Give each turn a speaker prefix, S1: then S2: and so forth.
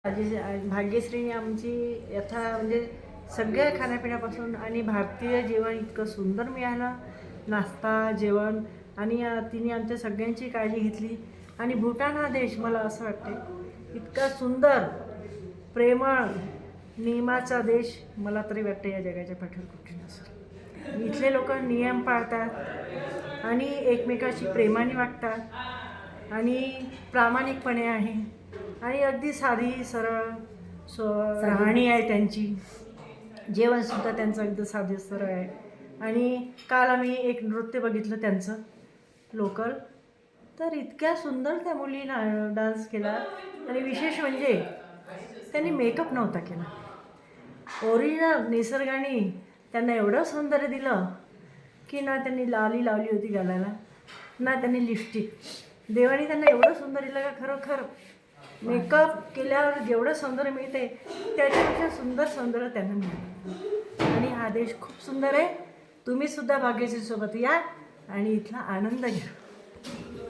S1: भाग्यश्रीने आमची यथा म्हणजे सगळ्या खाण्यापिण्यापासून आणि भारतीय जेवण इतकं सुंदर मिळालं, नाश्ता जेवण, आणि तिने आमच्या सगळ्यांची काळजी घेतली. आणि भूटान हा देश मला असं वाटते इतका सुंदर प्रेमळ नियमाचा देश मला तरी वाटते या जगाच्या पाठीवर कुठे नसेल. इथले लोक नियम पाळतात आणि एकमेकाशी प्रेमाने वागतात आणि प्रामाणिकपणे आहे आणि अगदी साधी सरळ राहणी आहे त्यांची. जेवणसुद्धा त्यांचं अगदी साधे सरळ आहे. आणि काल आम्ही एक नृत्य बघितलं त्यांचं लोकल, तर इतक्या सुंदर त्या मुलीनं डान्स केला. आणि विशेष म्हणजे त्यांनी मेकअप नव्हता केला, ओरिजिनल निसर्गाने त्यांना एवढं सौंदर्य दिलं की ना त्यांनी लाली लावली होती गालाला, ना त्यांनी लिपस्टिक. देवाने त्यांना एवढं सुंदर दिलं का खरोखर मेकअप केल्यावर जेवढं सौंदर्य मिळते त्याच्यापेक्षा सुंदर सौंदर्य त्यांना मिळतं. आणि हा देश खूप सुंदर आहे. तुम्हीसुद्धा भाग्यश्रीसोबत या आणि इथला आनंद घ्या.